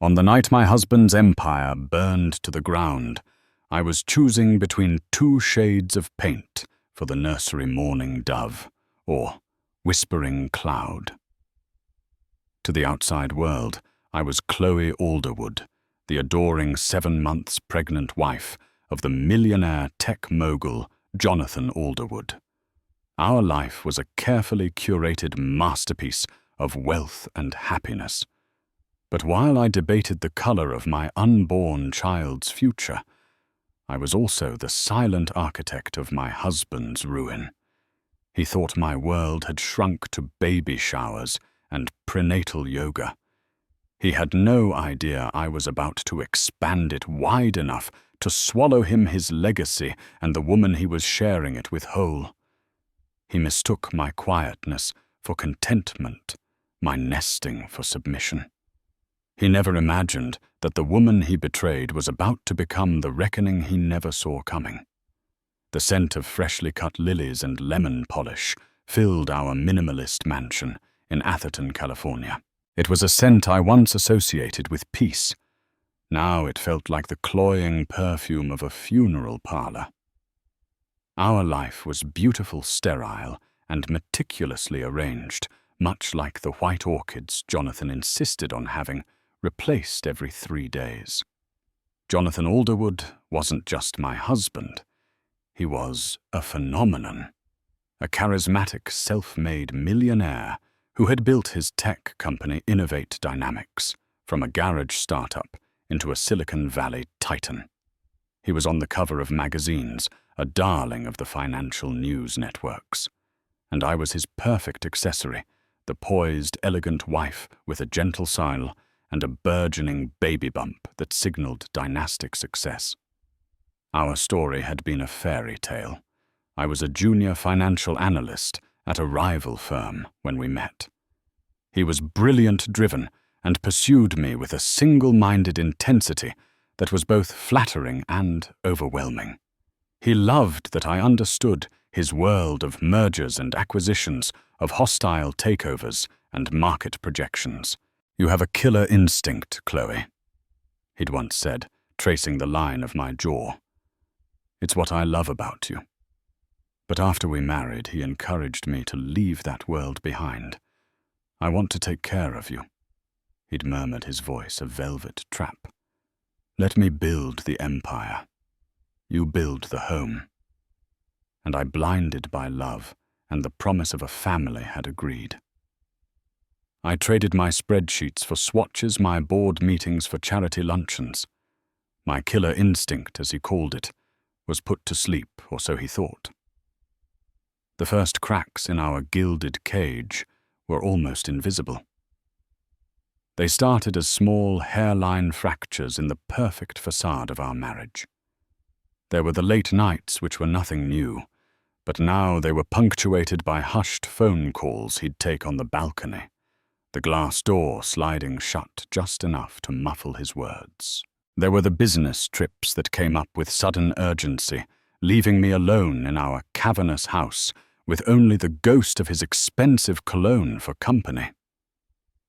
On the night my husband's empire burned to the ground, I was choosing between 2 shades of paint for the nursery mourning dove, or whispering cloud. To the outside world, I was Chloe Alderwood, the adoring 7 months pregnant wife of the millionaire tech mogul Jonathan Alderwood. Our life was a carefully curated masterpiece of wealth and happiness. But while I debated the color of my unborn child's future, I was also the silent architect of my husband's ruin. He thought my world had shrunk to baby showers and prenatal yoga. He had no idea I was about to expand it wide enough to swallow him his legacy and the woman he was sharing it with whole. He mistook my quietness for contentment, my nesting for submission. He never imagined that the woman he betrayed was about to become the reckoning he never saw coming. The scent of freshly cut lilies and lemon polish filled our minimalist mansion in Atherton, California. It was a scent I once associated with peace. Now it felt like the cloying perfume of a funeral parlor. Our life was beautiful, sterile, and meticulously arranged, much like the white orchids Jonathan insisted on having replaced every 3 days. Jonathan Alderwood wasn't just my husband. He was a phenomenon, a charismatic, self-made millionaire who had built his tech company Innovate Dynamics from a garage startup into a Silicon Valley titan. He was on the cover of magazines, a darling of the financial news networks. And I was his perfect accessory, the poised, elegant wife with a gentle smile and a burgeoning baby bump that signaled dynastic success. Our story had been a fairy tale. I was a junior financial analyst at a rival firm when we met. He was brilliant-driven and pursued me with a single-minded intensity that was both flattering and overwhelming. He loved that I understood his world of mergers and acquisitions, of hostile takeovers and market projections. "You have a killer instinct, Chloe," he'd once said, tracing the line of my jaw. "It's what I love about you." But after we married, he encouraged me to leave that world behind. "I want to take care of you," he'd murmured, his voice a velvet trap. "Let me build the empire. You build the home." And I, blinded by love and the promise of a family, had agreed. I traded my spreadsheets for swatches, my board meetings for charity luncheons. My killer instinct, as he called it, was put to sleep, or so he thought. The first cracks in our gilded cage were almost invisible. They started as small hairline fractures in the perfect facade of our marriage. There were the late nights, which were nothing new, but now they were punctuated by hushed phone calls he'd take on the balcony, the glass door sliding shut just enough to muffle his words. There were the business trips that came up with sudden urgency, leaving me alone in our cavernous house with only the ghost of his expensive cologne for company.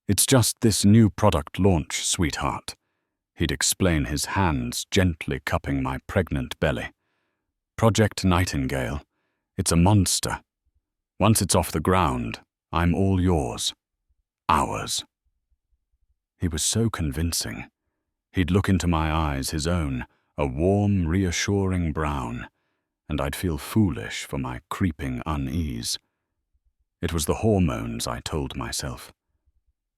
"It's just this new product launch, sweetheart," he'd explain, his hands gently cupping my pregnant belly. "Project Nightingale. It's a monster. Once it's off the ground, I'm all yours. Ours." He was so convincing. He'd look into my eyes, his own, a warm, reassuring brown, and I'd feel foolish for my creeping unease. It was the hormones, I told myself.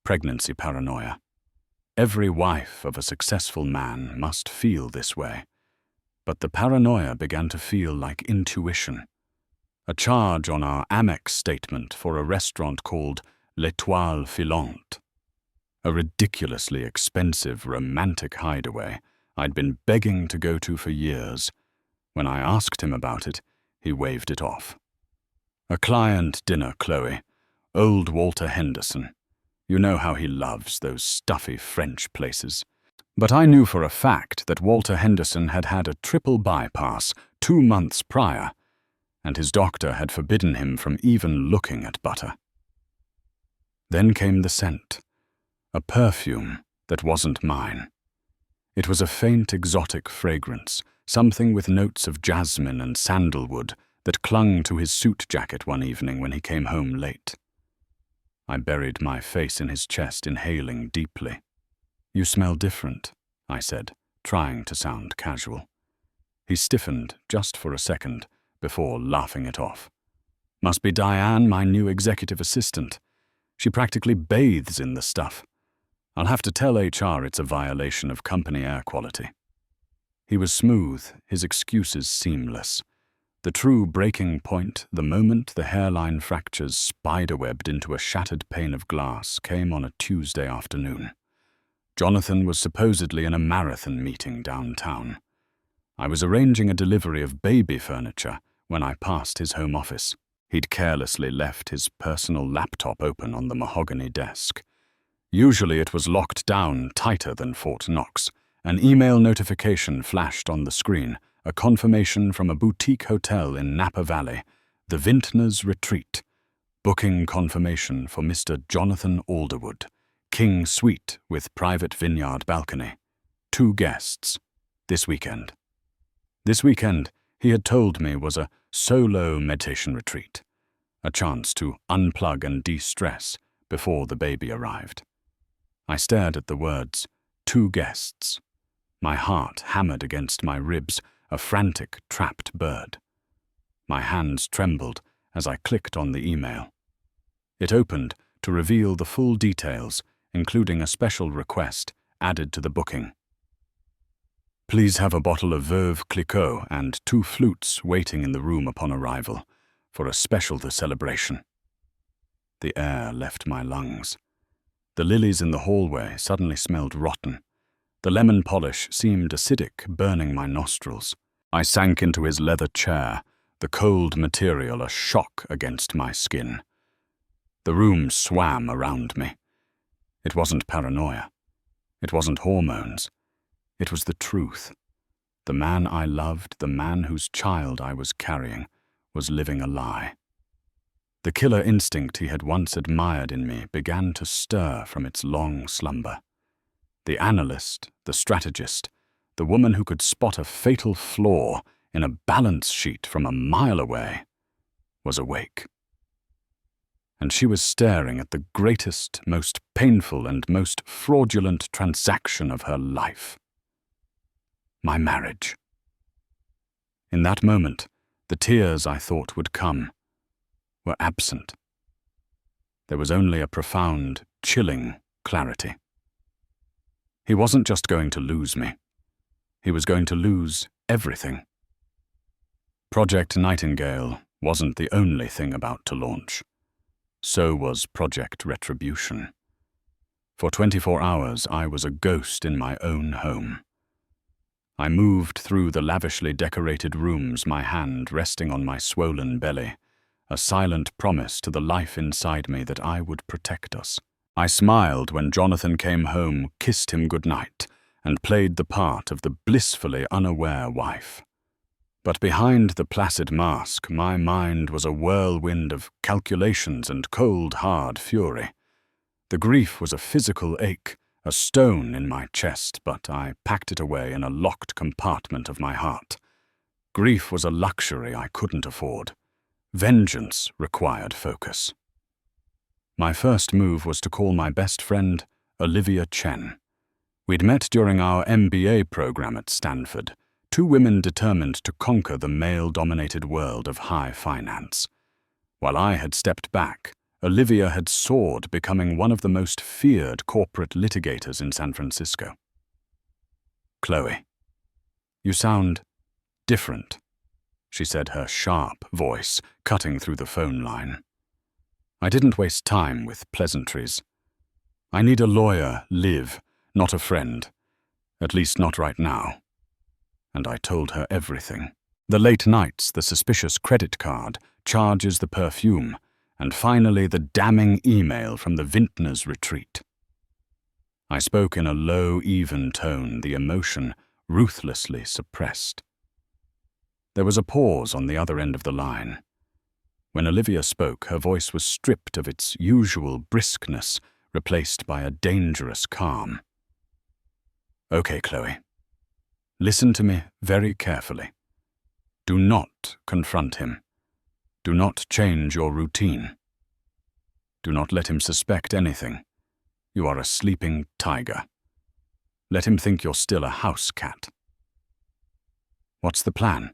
Pregnancy paranoia. Every wife of a successful man must feel this way. But the paranoia began to feel like intuition. A charge on our Amex statement for a restaurant called L'Étoile Filante. A ridiculously expensive, romantic hideaway I'd been begging to go to for years. When I asked him about it, he waved it off. "A client dinner, Chloe. Old Walter Henderson. You know how he loves those stuffy French places." But I knew for a fact that Walter Henderson had had a triple bypass 2 months prior, and his doctor had forbidden him from even looking at butter. Then came the scent, a perfume that wasn't mine. It was a faint exotic fragrance, something with notes of jasmine and sandalwood that clung to his suit jacket one evening when he came home late. I buried my face in his chest, inhaling deeply. "You smell different," I said, trying to sound casual. He stiffened just for a second before laughing it off. "Must be Diane, my new executive assistant. She practically bathes in the stuff. I'll have to tell HR it's a violation of company air quality." He was smooth, his excuses seamless. The true breaking point, the moment the hairline fractures spiderwebbed into a shattered pane of glass, came on a Tuesday afternoon. Jonathan was supposedly in a marathon meeting downtown. I was arranging a delivery of baby furniture when I passed his home office. He'd carelessly left his personal laptop open on the mahogany desk. Usually it was locked down tighter than Fort Knox. An email notification flashed on the screen, a confirmation from a boutique hotel in Napa Valley, the Vintner's Retreat. Booking confirmation for Mr. Jonathan Alderwood, King Suite with private vineyard balcony. 2 guests. This weekend. This weekend, he had told me, was a solo meditation retreat, a chance to unplug and de-stress before the baby arrived. I stared at the words, 2 guests. My heart hammered against my ribs, a frantic, trapped bird. My hands trembled as I clicked on the email. It opened to reveal the full details, including a special request added to the booking. "Please have a bottle of Veuve Clicquot and 2 flutes waiting in the room upon arrival for a special celebration." The air left my lungs. The lilies in the hallway suddenly smelled rotten. The lemon polish seemed acidic, burning my nostrils. I sank into his leather chair, the cold material a shock against my skin. The room swam around me. It wasn't paranoia. It wasn't hormones. It was the truth. The man I loved, the man whose child I was carrying, was living a lie. The killer instinct he had once admired in me began to stir from its long slumber. The analyst, the strategist, the woman who could spot a fatal flaw in a balance sheet from a mile away, was awake. And she was staring at the greatest, most painful, and most fraudulent transaction of her life. My marriage. In that moment, the tears I thought would come were absent. There was only a profound, chilling clarity. He wasn't just going to lose me. He was going to lose everything. Project Nightingale wasn't the only thing about to launch. So was Project Retribution. For 24 hours, I was a ghost in my own home. I moved through the lavishly decorated rooms, my hand resting on my swollen belly, a silent promise to the life inside me that I would protect us. I smiled when Jonathan came home, kissed him goodnight, and played the part of the blissfully unaware wife. But behind the placid mask, my mind was a whirlwind of calculations and cold, hard fury. The grief was a physical ache, a stone in my chest, but I packed it away in a locked compartment of my heart. Grief was a luxury I couldn't afford. Vengeance required focus. My first move was to call my best friend, Olivia Chen. We'd met during our MBA program at Stanford, 2 women determined to conquer the male-dominated world of high finance. While I had stepped back, Olivia had soared, becoming one of the most feared corporate litigators in San Francisco. "Chloe, you sound different," she said, her sharp voice cutting through the phone line. I didn't waste time with pleasantries. "I need a lawyer, Liv, not a friend. At least not right now." And I told her everything. The late nights, the suspicious credit card, charges, the perfume, and finally the damning email from the Vintner's Retreat. I spoke in a low, even tone, the emotion ruthlessly suppressed. There was a pause on the other end of the line. When Olivia spoke, her voice was stripped of its usual briskness, replaced by a dangerous calm. Okay, Chloe. Listen to me very carefully. Do not confront him. Do not change your routine. Do not let him suspect anything. You are a sleeping tiger. Let him think you're still a house cat. What's the plan?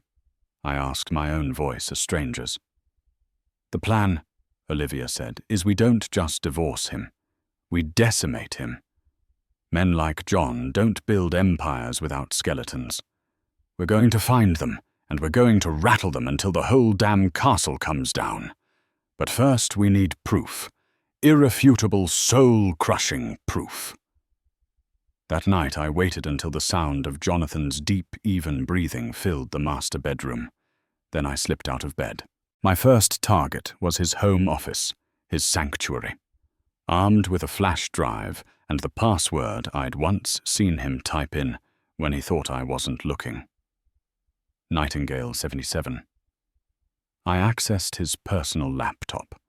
I asked my own voice, a stranger's. The plan, Olivia said, is we don't just divorce him. We decimate him. Men like John don't build empires without skeletons. We're going to find them, and we're going to rattle them until the whole damn castle comes down. But first we need proof. Irrefutable, soul-crushing proof. That night I waited until the sound of Jonathan's deep, even breathing filled the master bedroom. Then I slipped out of bed. My first target was his home office, his sanctuary. Armed with a flash drive and the password I'd once seen him type in when he thought I wasn't looking. Nightingale 77. I accessed his personal laptop.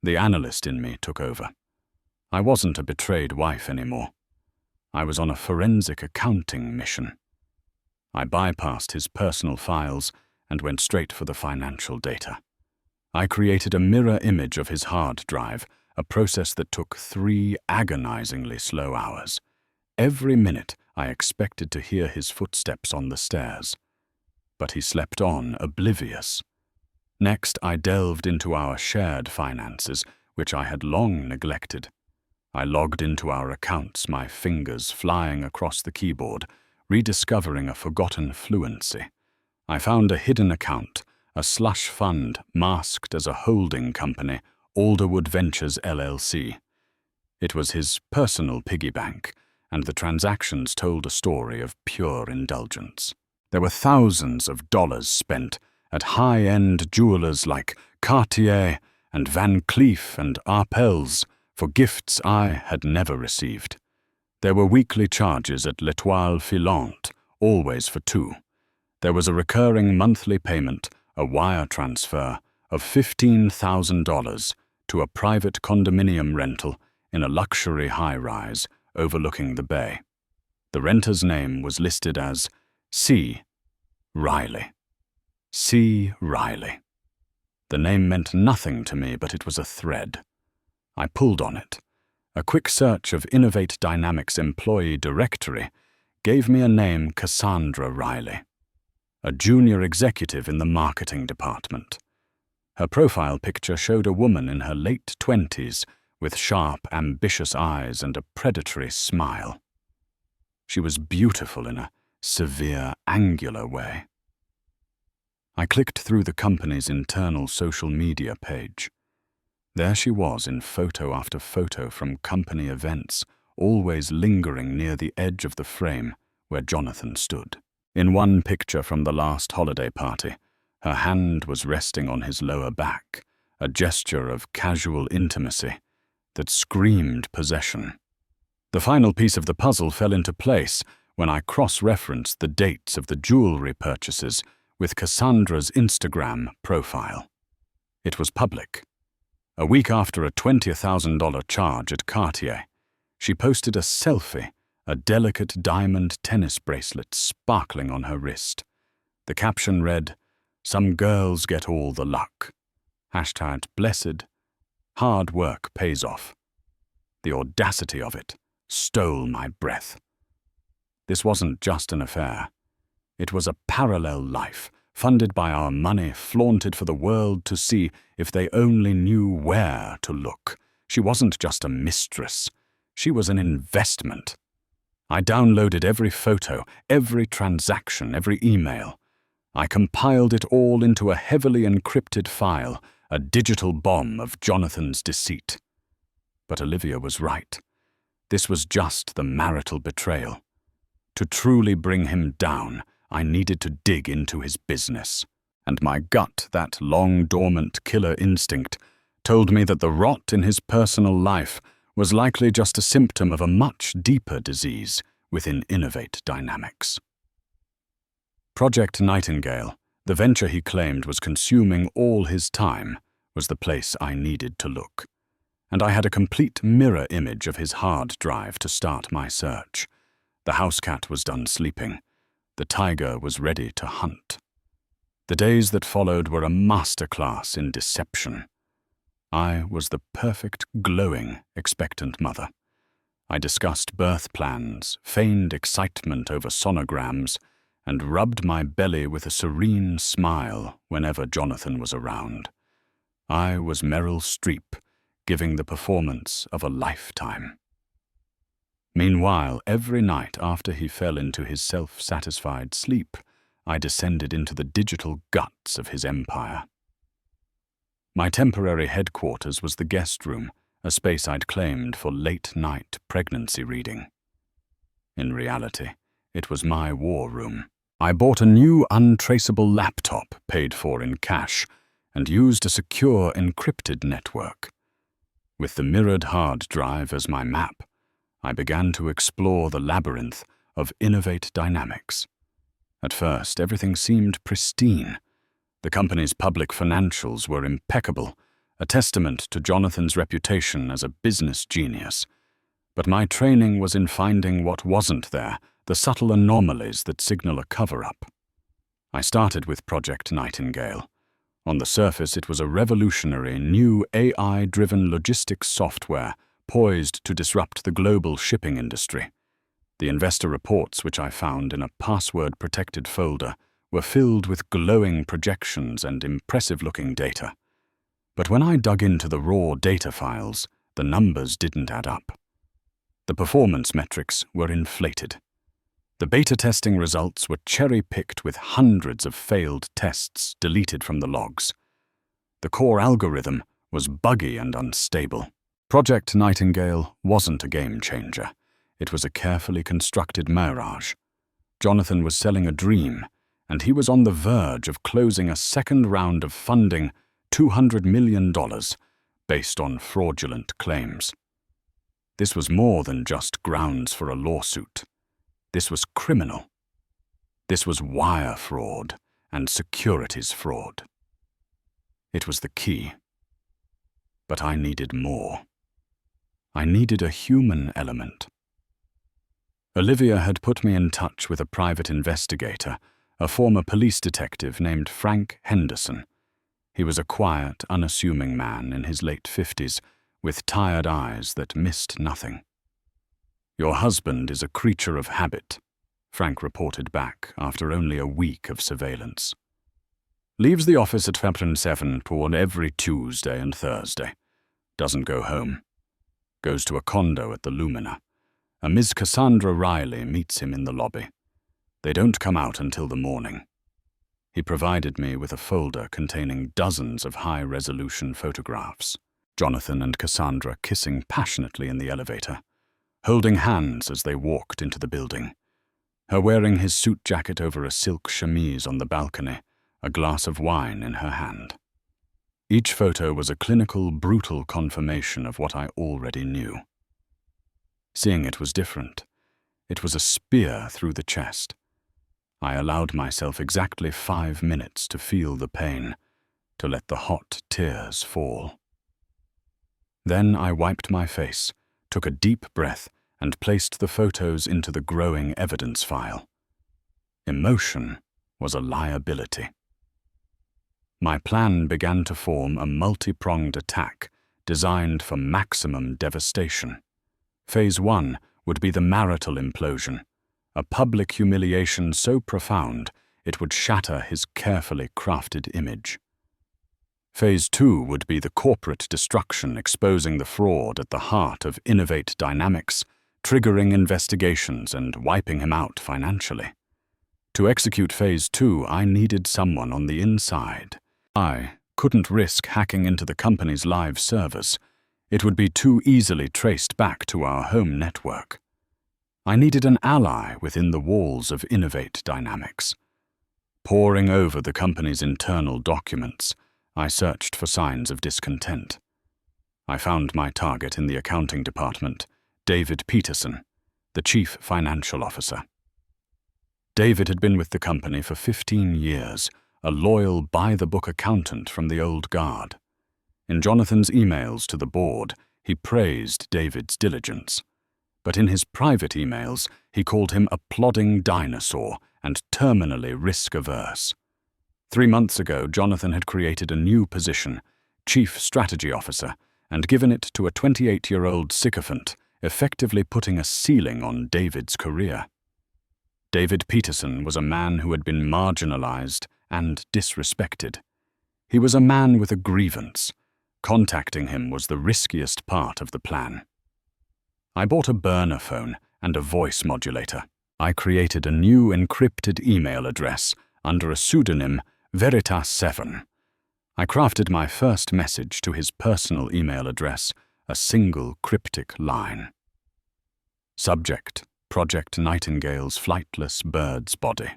The analyst in me took over. I wasn't a betrayed wife anymore. I was on a forensic accounting mission. I bypassed his personal files and went straight for the financial data. I created a mirror image of his hard drive, a process that took 3 agonizingly slow hours. Every minute I expected to hear his footsteps on the stairs. But he slept on, oblivious. Next, I delved into our shared finances, which I had long neglected. I logged into our accounts, my fingers flying across the keyboard, rediscovering a forgotten fluency. I found a hidden account, a slush fund masked as a holding company, Alderwood Ventures LLC. It was his personal piggy bank, and the transactions told a story of pure indulgence. There were thousands of dollars spent at high-end jewelers like Cartier and Van Cleef and Arpels for gifts I had never received. There were weekly charges at L'Etoile Filante, always for 2. There was a recurring monthly payment, a wire transfer, of $15,000 to a private condominium rental in a luxury high-rise overlooking the bay. The renter's name was listed as C. Riley. C. Riley. The name meant nothing to me, but it was a thread. I pulled on it. A quick search of Innovate Dynamics employee directory gave me a name, Cassandra Riley, a junior executive in the marketing department. Her profile picture showed a woman in her late 20s with sharp, ambitious eyes and a predatory smile. She was beautiful in a severe, angular way. I clicked through the company's internal social media page. There she was in photo after photo from company events, always lingering near the edge of the frame where Jonathan stood. In one picture from the last holiday party, her hand was resting on his lower back, a gesture of casual intimacy that screamed possession. The final piece of the puzzle fell into place when I cross-referenced the dates of the jewelry purchases with Cassandra's Instagram profile. It was public. A week after a $20,000 charge at Cartier, she posted a selfie, a delicate diamond tennis bracelet sparkling on her wrist. The caption read, "Some girls get all the luck. #blessed. Hard work pays off." The audacity of it stole my breath. This wasn't just an affair. It was a parallel life, funded by our money, flaunted for the world to see if they only knew where to look. She wasn't just a mistress. She was an investment. I downloaded every photo, every transaction, every email. I compiled it all into a heavily encrypted file, a digital bomb of Jonathan's deceit. But Olivia was right. This was just the marital betrayal. To truly bring him down, I needed to dig into his business. And my gut, that long-dormant killer instinct, told me that the rot in his personal life was likely just a symptom of a much deeper disease within Innovate Dynamics. Project Nightingale, the venture he claimed was consuming all his time, was the place I needed to look. And I had a complete mirror image of his hard drive to start my search. The house cat was done sleeping. The tiger was ready to hunt. The days that followed were a masterclass in deception. I was the perfect, glowing, expectant mother. I discussed birth plans, feigned excitement over sonograms, and rubbed my belly with a serene smile whenever Jonathan was around. I was Meryl Streep, giving the performance of a lifetime. Meanwhile, every night after he fell into his self-satisfied sleep, I descended into the digital guts of his empire. My temporary headquarters was the guest room, a space I'd claimed for late-night pregnancy reading. In reality, it was my war room. I bought a new untraceable laptop, paid for in cash, and used a secure encrypted network. With the mirrored hard drive as my map, I began to explore the labyrinth of Innovate Dynamics. At first, everything seemed pristine. The company's public financials were impeccable, a testament to Jonathan's reputation as a business genius. But my training was in finding what wasn't there, the subtle anomalies that signal a cover-up. I started with Project Nightingale. On the surface, it was a revolutionary, new AI-driven logistics software poised to disrupt the global shipping industry. The investor reports, which I found in a password-protected folder, were filled with glowing projections and impressive-looking data. But when I dug into the raw data files, the numbers didn't add up. The performance metrics were inflated. The beta testing results were cherry-picked with hundreds of failed tests deleted from the logs. The core algorithm was buggy and unstable. Project Nightingale wasn't a game-changer. It was a carefully constructed mirage. Jonathan was selling a dream, and he was on the verge of closing a second round of funding, $200 million, based on fraudulent claims. This was more than just grounds for a lawsuit. This was criminal. This was wire fraud and securities fraud. It was the key. But I needed more. I needed a human element. Olivia had put me in touch with a private investigator, a former police detective named Frank Henderson. He was a quiet, unassuming man in his late 50s, with tired eyes that missed nothing. "Your husband is a creature of habit," Frank reported back after only a week of surveillance. "Leaves the office at 7 toward every Tuesday and Thursday. Doesn't go home. Goes to a condo at the Lumina. A Ms. Cassandra Riley meets him in the lobby. They don't come out until the morning." He provided me with a folder containing dozens of high-resolution photographs. Jonathan and Cassandra kissing passionately in the elevator, holding hands as they walked into the building. Her wearing his suit jacket over a silk chemise on the balcony, a glass of wine in her hand. Each photo was a clinical, brutal confirmation of what I already knew. Seeing it was different. It was a spear through the chest. I allowed myself exactly 5 minutes to feel the pain, to let the hot tears fall. Then I wiped my face, took a deep breath, and placed the photos into the growing evidence file. Emotion was a liability. My plan began to form a multi-pronged attack designed for maximum devastation. Phase 1 would be the marital implosion, a public humiliation so profound it would shatter his carefully crafted image. Phase 2 would be the corporate destruction, exposing the fraud at the heart of Innovate Dynamics, triggering investigations and wiping him out financially. To execute Phase 2, I needed someone on the inside. I couldn't risk hacking into the company's live servers. It would be too easily traced back to our home network. I needed an ally within the walls of Innovate Dynamics. Poring over the company's internal documents, I searched for signs of discontent. I found my target in the accounting department, David Peterson, the chief financial officer. David had been with the company for 15 years, a loyal by-the-book accountant from the old guard. In Jonathan's emails to the board, he praised David's diligence. But in his private emails, He called him a plodding dinosaur and terminally risk-averse. 3 months ago, Jonathan had created a new position, Chief Strategy Officer, and given it to a 28-year-old sycophant, effectively putting a ceiling on David's career. David Peterson was a man who had been marginalized and disrespected. He was a man with a grievance. Contacting him was the riskiest part of the plan. I bought a burner phone and a voice modulator. I created a new encrypted email address under a pseudonym Veritas7. I crafted my first message to his personal email address, a single cryptic line. Subject: Project Nightingale's flightless bird's body.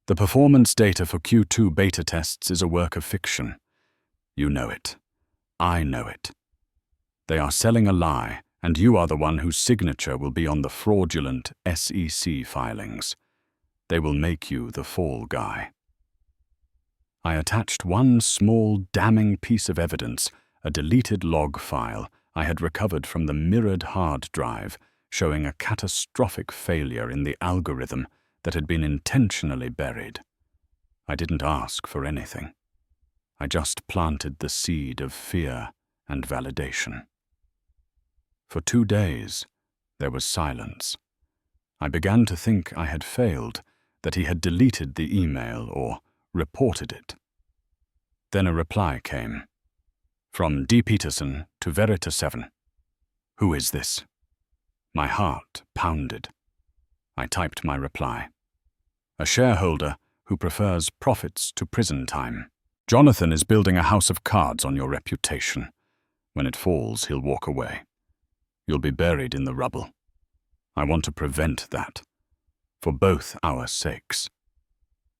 The performance data for Q2 beta tests is a work of fiction. You know it. I know it. They are selling a lie, and you are the one whose signature will be on the fraudulent SEC filings. They will make you the fall guy. I attached one small, damning piece of evidence, a deleted log file I had recovered from the mirrored hard drive, showing a catastrophic failure in the algorithm that had been intentionally buried. I didn't ask for anything. I just planted the seed of fear and validation. For 2 days, there was silence. I began to think I had failed, that he had deleted the email or reported it. Then a reply came. From D. Peterson to Veritas7. Who is this? My heart pounded. I typed my reply. A shareholder who prefers profits to prison time. Jonathan is building a house of cards on your reputation. When it falls, he'll walk away. You'll be buried in the rubble. I want to prevent that, for both our sakes.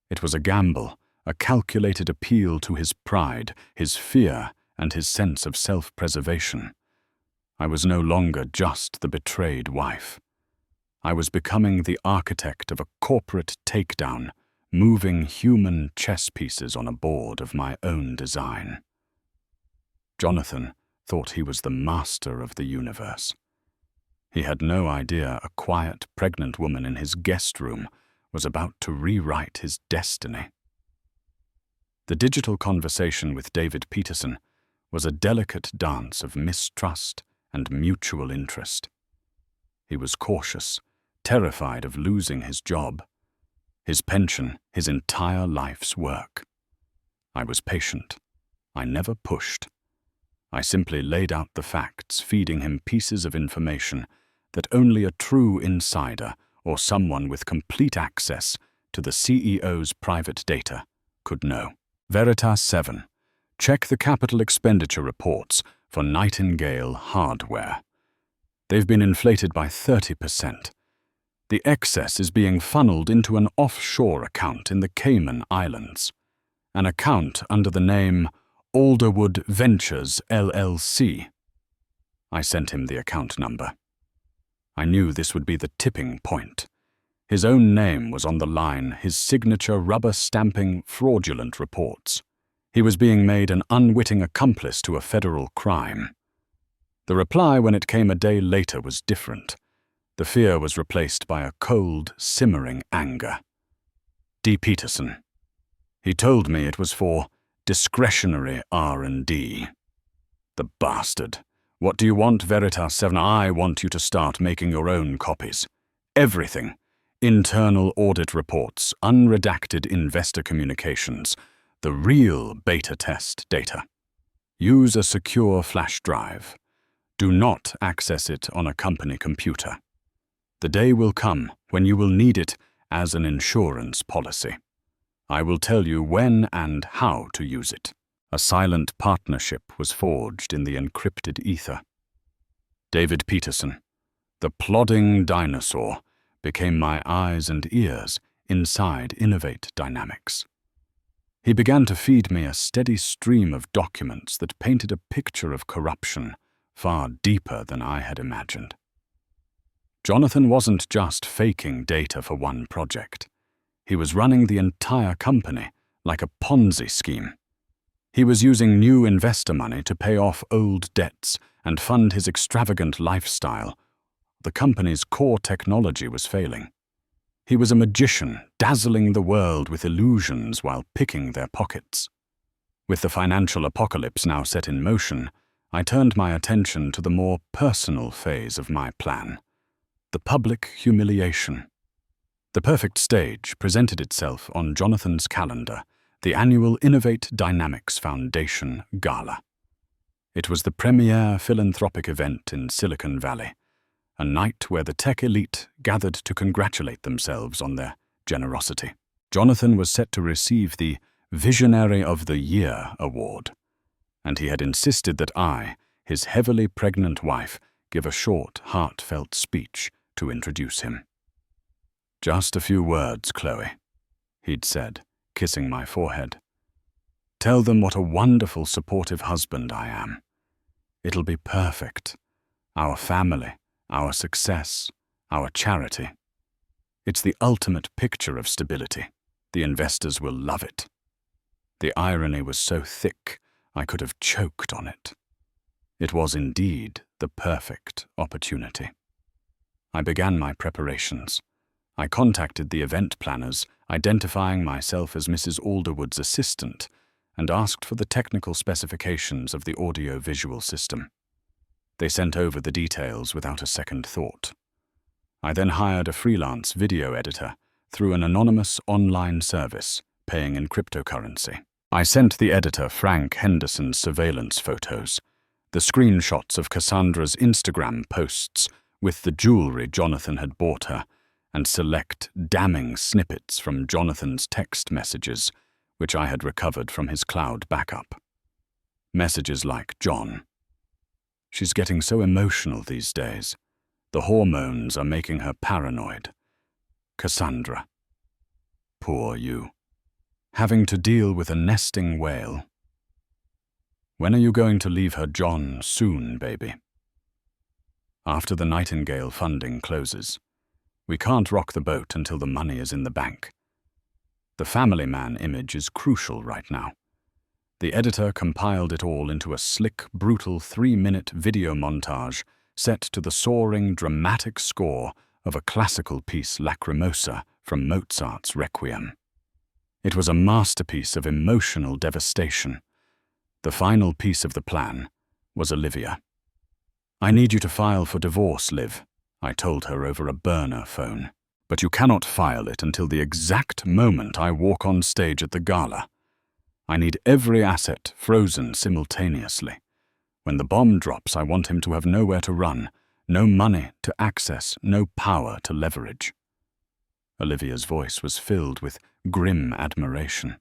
It was a gamble, a calculated appeal to his pride, his fear, and his sense of self-preservation. I was no longer just the betrayed wife. I was becoming the architect of a corporate takedown, moving human chess pieces on a board of my own design. Jonathan thought he was the master of the universe. He had no idea a quiet, pregnant woman in his guest room was about to rewrite his destiny. The digital conversation with David Peterson was a delicate dance of mistrust and mutual interest. He was cautious, terrified of losing his job, his pension, his entire life's work. I was patient. I never pushed. I simply laid out the facts, feeding him pieces of information that only a true insider or someone with complete access to the CEO's private data could know. Veritas7. Check the capital expenditure reports for Nightingale hardware. They've been inflated by 30%. The excess is being funneled into an offshore account in the Cayman Islands, an account under the name Alderwood Ventures LLC. I sent him the account number. I knew this would be the tipping point. His own name was on the line, his signature rubber-stamping fraudulent reports. He was being made an unwitting accomplice to a federal crime. The reply, when it came a day later, was different. The fear was replaced by a cold, simmering anger. D. Peterson. He told me it was for discretionary R&D. The bastard. What do you want, Veritas7? I want you to start making your own copies. Everything. Internal audit reports, unredacted investor communications, the real beta test data. Use a secure flash drive. Do not access it on a company computer. The day will come when you will need it as an insurance policy. I will tell you when and how to use it. A silent partnership was forged in the encrypted ether. David Peterson, the plodding dinosaur, became my eyes and ears inside Innovate Dynamics. He began to feed me a steady stream of documents that painted a picture of corruption far deeper than I had imagined. Jonathan wasn't just faking data for one project. He was running the entire company like a Ponzi scheme. He was using new investor money to pay off old debts and fund his extravagant lifestyle, The company's core technology was failing. He was a magician, dazzling the world with illusions while picking their pockets. With the financial apocalypse now set in motion, I turned my attention to the more personal phase of my plan, the public humiliation. The perfect stage presented itself on Jonathan's calendar, the annual Innovate Dynamics Foundation Gala. It was the premier philanthropic event in Silicon Valley, a night where the tech elite gathered to congratulate themselves on their generosity. Jonathan was set to receive the Visionary of the Year award, and he had insisted that I, his heavily pregnant wife, give a short, heartfelt speech to introduce him. "Just a few words, Chloe," he'd said, kissing my forehead. "Tell them what a wonderful, supportive husband I am. It'll be perfect. Our family, our success, our charity. It's the ultimate picture of stability. The investors will love it." The irony was so thick, I could have choked on it. It was indeed the perfect opportunity. I began my preparations. I contacted the event planners, identifying myself as Mrs. Alderwood's assistant, and asked for the technical specifications of the audio-visual system. They sent over the details without a second thought. I then hired a freelance video editor through an anonymous online service, paying in cryptocurrency. I sent the editor Frank Henderson's surveillance photos, the screenshots of Cassandra's Instagram posts with the jewelry Jonathan had bought her, and select damning snippets from Jonathan's text messages, which I had recovered from his cloud backup. Messages like, "John, she's getting so emotional these days. The hormones are making her paranoid. Cassandra, poor you. Having to deal with a nesting whale. When are you going to leave her John soon, baby? After the Nightingale funding closes. We can't rock the boat until the money is in the bank. The family man image is crucial right now." The editor compiled it all into a slick, brutal 3-minute video montage set to the soaring, dramatic score of a classical piece Lacrimosa from Mozart's Requiem. It was a masterpiece of emotional devastation. The final piece of the plan was Olivia. "I need you to file for divorce, Liv," I told her over a burner phone. "But you cannot file it until the exact moment I walk on stage at the gala. I need every asset frozen simultaneously. When the bomb drops, I want him to have nowhere to run, no money to access, no power to leverage." Olivia's voice was filled with grim admiration.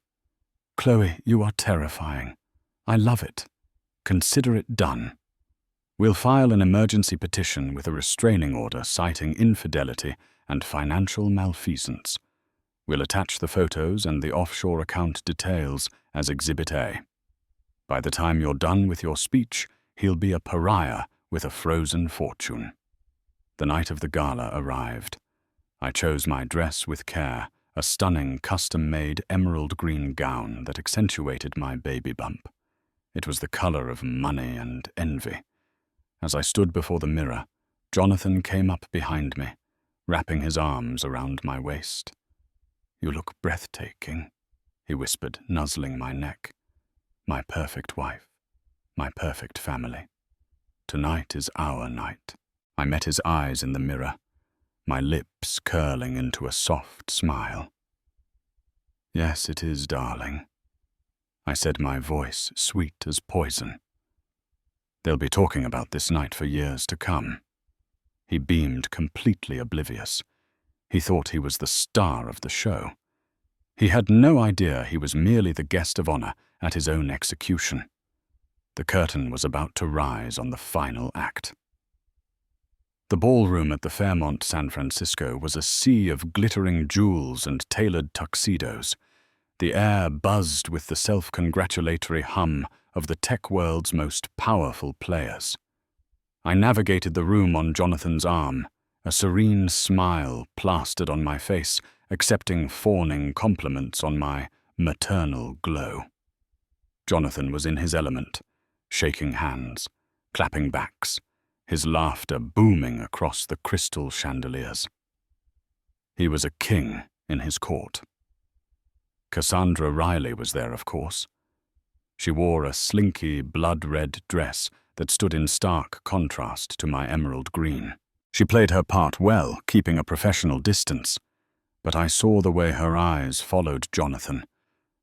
"Chloe, you are terrifying. I love it. Consider it done. We'll file an emergency petition with a restraining order citing infidelity and financial malfeasance. We'll attach the photos and the offshore account details as Exhibit A. By the time you're done with your speech, he'll be a pariah with a frozen fortune." The night of the gala arrived. I chose my dress with care, a stunning custom-made emerald green gown that accentuated my baby bump. It was the color of money and envy. As I stood before the mirror, Jonathan came up behind me, wrapping his arms around my waist. "You look breathtaking," he whispered, nuzzling my neck. "My perfect wife, my perfect family. Tonight is our night." I met his eyes in the mirror, my lips curling into a soft smile. "Yes, it is, darling," I said, my voice sweet as poison. "They'll be talking about this night for years to come." He beamed, completely oblivious. He thought he was the star of the show. He had no idea he was merely the guest of honor at his own execution. The curtain was about to rise on the final act. The ballroom at the Fairmont San Francisco was a sea of glittering jewels and tailored tuxedos. The air buzzed with the self-congratulatory hum of the tech world's most powerful players. I navigated the room on Jonathan's arm, a serene smile plastered on my face, accepting fawning compliments on my maternal glow. Jonathan was in his element, shaking hands, clapping backs, his laughter booming across the crystal chandeliers. He was a king in his court. Cassandra Riley was there, of course. She wore a slinky, blood-red dress that stood in stark contrast to my emerald green. She played her part well, keeping a professional distance, but I saw the way her eyes followed Jonathan,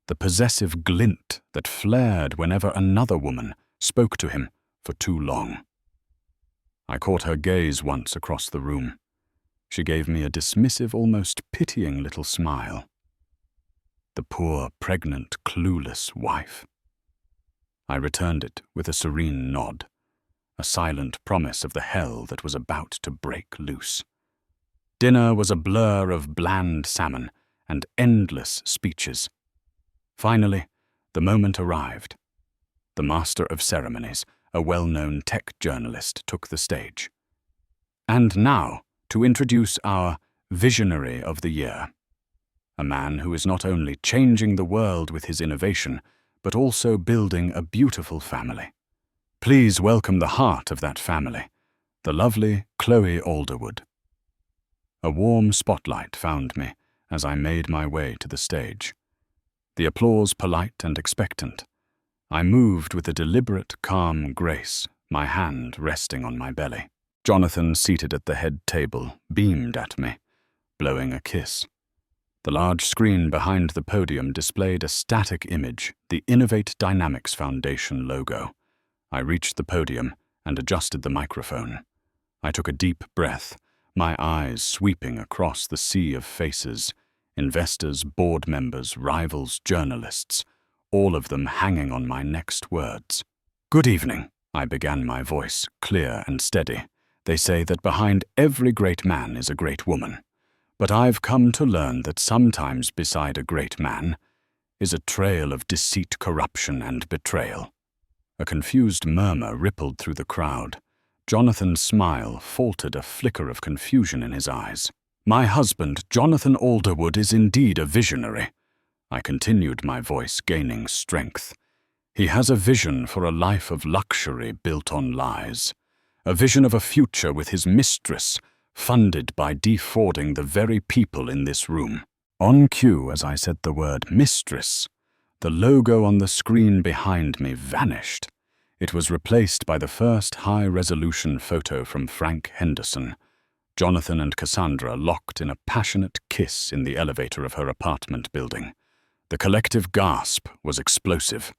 the possessive glint that flared whenever another woman spoke to him for too long. I caught her gaze once across the room. She gave me a dismissive, almost pitying little smile. The poor, pregnant, clueless wife. I returned it with a serene nod, a silent promise of the hell that was about to break loose. Dinner was a blur of bland salmon and endless speeches. Finally, the moment arrived. The master of ceremonies, a well-known tech journalist, took the stage. And now, to introduce our visionary of the year, a man who is not only changing the world with his innovation, but also building a beautiful family. Please welcome the heart of that family, the lovely Chloe Alderwood. A warm spotlight found me as I made my way to the stage. The applause polite and expectant. I moved with a deliberate, calm grace, my hand resting on my belly. Jonathan, seated at the head table, beamed at me, blowing a kiss. The large screen behind the podium displayed a static image, the Innovate Dynamics Foundation logo. I reached the podium and adjusted the microphone. I took a deep breath, my eyes sweeping across the sea of faces, investors, board members, rivals, journalists, all of them hanging on my next words. "Good evening," I began, my voice clear and steady. "They say that behind every great man is a great woman. But I've come to learn that sometimes beside a great man is a trail of deceit, corruption, and betrayal." A confused murmur rippled through the crowd. Jonathan's smile faltered, a flicker of confusion in his eyes. "My husband, Jonathan Alderwood, is indeed a visionary," I continued, my voice gaining strength. "He has a vision for a life of luxury built on lies, a vision of a future with his mistress, funded by defrauding the very people in this room." On cue, as I said the word mistress, the logo on the screen behind me vanished. It was replaced by the first high-resolution photo from Frank Henderson, Jonathan and Cassandra locked in a passionate kiss in the elevator of her apartment building. The collective gasp was explosive.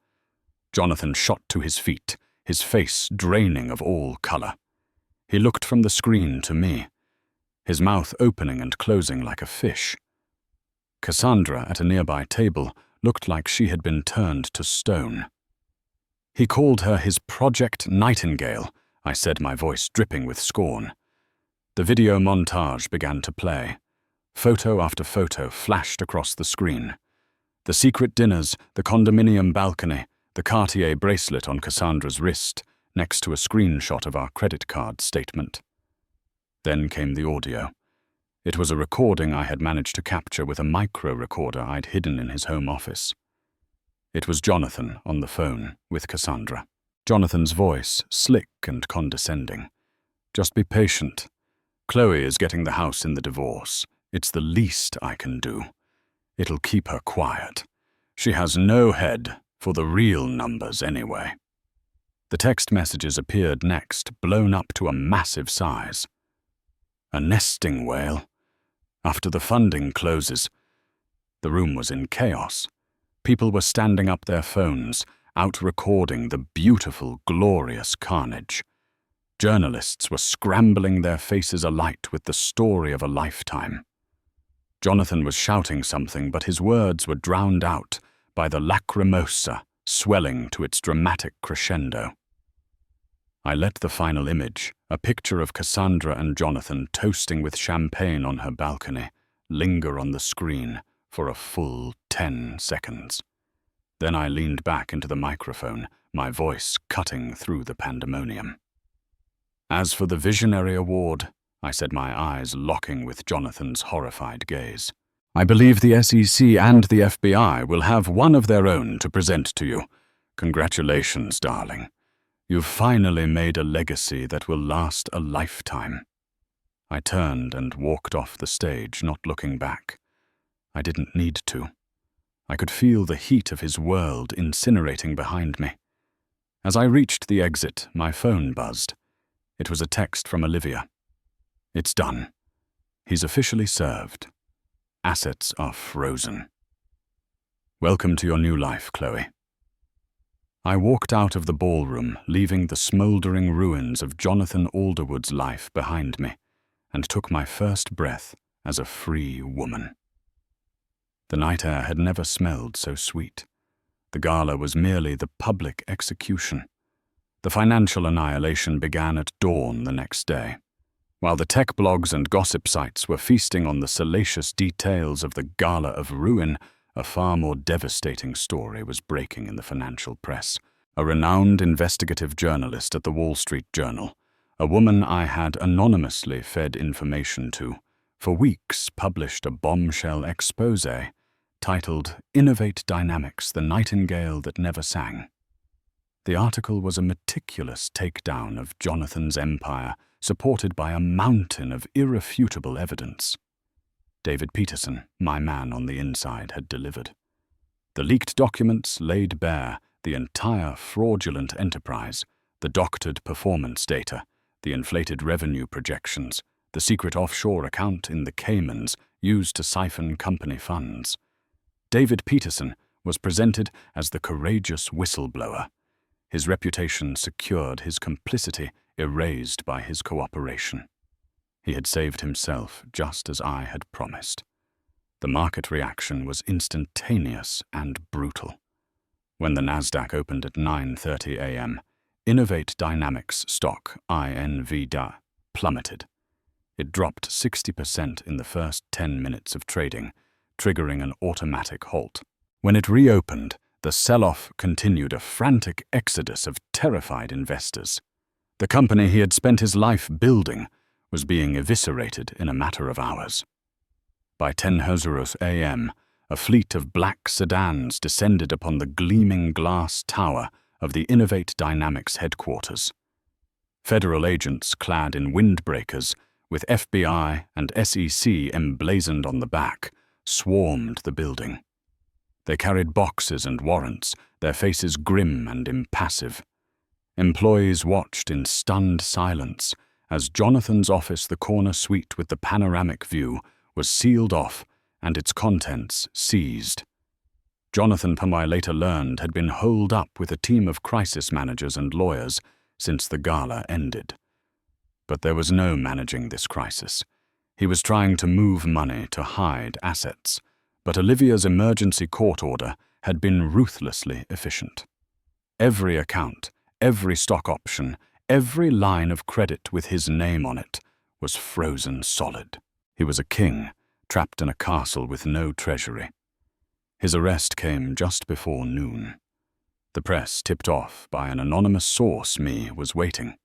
Jonathan shot to his feet, his face draining of all color. He looked from the screen to me, his mouth opening and closing like a fish. Cassandra, at a nearby table, looked like she had been turned to stone. "He called her his Project Nightingale," I said, my voice dripping with scorn. The video montage began to play. Photo after photo flashed across the screen. The secret dinners, the condominium balcony, the Cartier bracelet on Cassandra's wrist, next to a screenshot of our credit card statement. Then came the audio. It was a recording I had managed to capture with a micro recorder I'd hidden in his home office. It was Jonathan on the phone with Cassandra. Jonathan's voice, slick and condescending. "Just be patient. Chloe is getting the house in the divorce. It's the least I can do. It'll keep her quiet. She has no head for the real numbers anyway." The text messages appeared next, blown up to a massive size. "A nesting whale. After the funding closes." The room was in chaos. People were standing up their phones, out recording the beautiful, glorious carnage. Journalists were scrambling, their faces alight with the story of a lifetime. Jonathan was shouting something, but his words were drowned out by the lacrimosa swelling to its dramatic crescendo. I let the final image, a picture of Cassandra and Jonathan toasting with champagne on her balcony, linger on the screen for a full 10 seconds. Then I leaned back into the microphone, my voice cutting through the pandemonium. "As for the Visionary Award," I said, my eyes locking with Jonathan's horrified gaze, "I believe the SEC and the FBI will have one of their own to present to you. Congratulations, darling. You've finally made a legacy that will last a lifetime. I turned and walked off the stage, not looking back. I didn't need to. I could feel the heat of his world incinerating behind me. As I reached the exit, my phone buzzed. It was a text from Olivia. It's done. He's officially served. Assets are frozen. Welcome to your new life, Chloe. I walked out of the ballroom, leaving the smouldering ruins of Jonathan Alderwood's life behind me, and took my first breath as a free woman. The night air had never smelled so sweet. The gala was merely the public execution. The financial annihilation began at dawn the next day. While the tech blogs and gossip sites were feasting on the salacious details of the gala of ruin, a far more devastating story was breaking in the financial press. A renowned investigative journalist at the Wall Street Journal, a woman I had anonymously fed information to, for weeks published a bombshell exposé titled "Innovate Dynamics, the Nightingale That Never Sang." The article was a meticulous takedown of Jonathan's empire, supported by a mountain of irrefutable evidence. David Peterson, my man on the inside, had delivered. The leaked documents laid bare the entire fraudulent enterprise, the doctored performance data, the inflated revenue projections, the secret offshore account in the Caymans used to siphon company funds. David Peterson was presented as the courageous whistleblower. His reputation secured, his complicity erased by his cooperation. He had saved himself just as I had promised. The market reaction was instantaneous and brutal. When the Nasdaq opened at 9:30 a.m., Innovate Dynamics stock, INVDA, plummeted. It dropped 60% in the first 10 minutes of trading, triggering an automatic halt. When it reopened, the sell-off continued, a frantic exodus of terrified investors. The company he had spent his life building was being eviscerated in a matter of hours. By 10:00 a.m., a fleet of black sedans descended upon the gleaming glass tower of the Innovate Dynamics headquarters. Federal agents clad in windbreakers, with FBI and SEC emblazoned on the back, swarmed the building. They carried boxes and warrants, their faces grim and impassive. Employees watched in stunned silence as Jonathan's office, the corner suite with the panoramic view, was sealed off and its contents seized. Jonathan, I later learned, had been holed up with a team of crisis managers and lawyers since the gala ended. But there was no managing this crisis. He was trying to move money to hide assets, but Olivia's emergency court order had been ruthlessly efficient. Every account, every stock option, every line of credit with his name on it was frozen solid. He was a king, trapped in a castle with no treasury. His arrest came just before noon. The press, tipped off by an anonymous source, was waiting.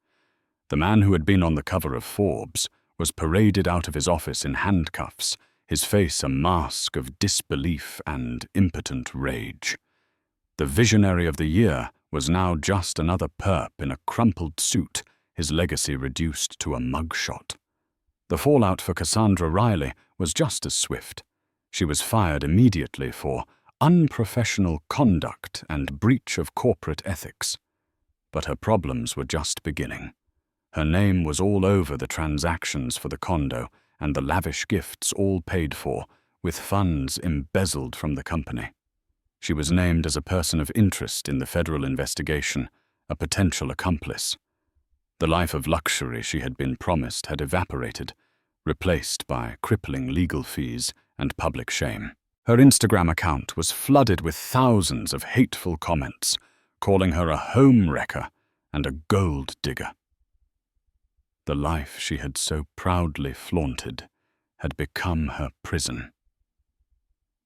The man who had been on the cover of Forbes was paraded out of his office in handcuffs, his face a mask of disbelief and impotent rage. The visionary of the year was now just another perp in a crumpled suit, his legacy reduced to a mugshot. The fallout for Cassandra Riley was just as swift. She was fired immediately for unprofessional conduct and breach of corporate ethics. But her problems were just beginning. Her name was all over the transactions for the condo and the lavish gifts all paid for, with funds embezzled from the company. She was named as a person of interest in the federal investigation, a potential accomplice. The life of luxury she had been promised had evaporated, replaced by crippling legal fees and public shame. Her Instagram account was flooded with thousands of hateful comments, calling her a home wrecker and a gold digger. The life she had so proudly flaunted had become her prison.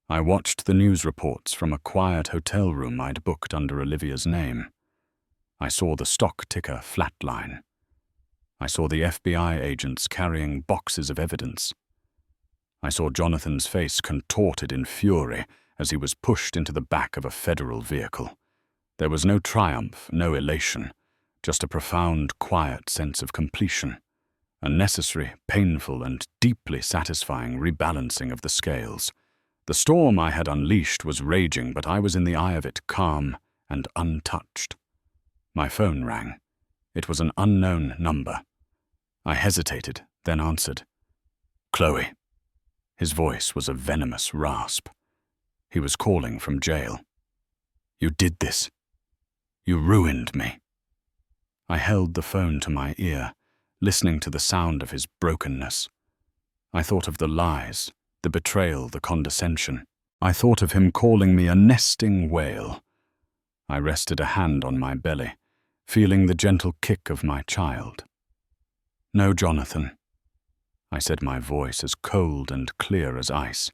I watched the news reports from a quiet hotel room I'd booked under Olivia's name. I saw the stock ticker flatline. I saw the FBI agents carrying boxes of evidence. I saw Jonathan's face contorted in fury as he was pushed into the back of a federal vehicle. There was no triumph, no elation, just a profound, quiet sense of completion, a necessary, painful, and deeply satisfying rebalancing of the scales. The storm I had unleashed was raging, but I was in the eye of it, calm and untouched. My phone rang. It was an unknown number. I hesitated, then answered. "Chloe." His voice was a venomous rasp. He was calling from jail. "You did this. You ruined me." I held the phone to my ear, listening to the sound of his brokenness. I thought of the lies, the betrayal, the condescension. I thought of him calling me a nesting whale. I rested a hand on my belly, feeling the gentle kick of my child. "No, Jonathan," I said, my voice as cold and clear as ice.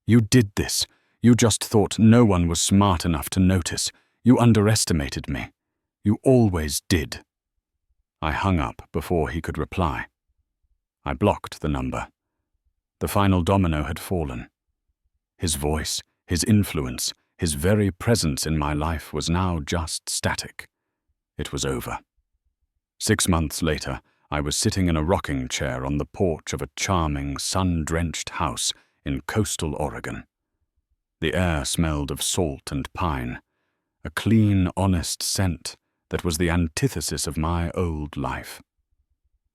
"You did this. You just thought no one was smart enough to notice. You underestimated me. You always did." I hung up before he could reply. I blocked the number. The final domino had fallen. His voice, his influence, his very presence in my life was now just static. It was over. 6 months later, I was sitting in a rocking chair on the porch of a charming, sun-drenched house in coastal Oregon. The air smelled of salt and pine, a clean, honest scent that was the antithesis of my old life.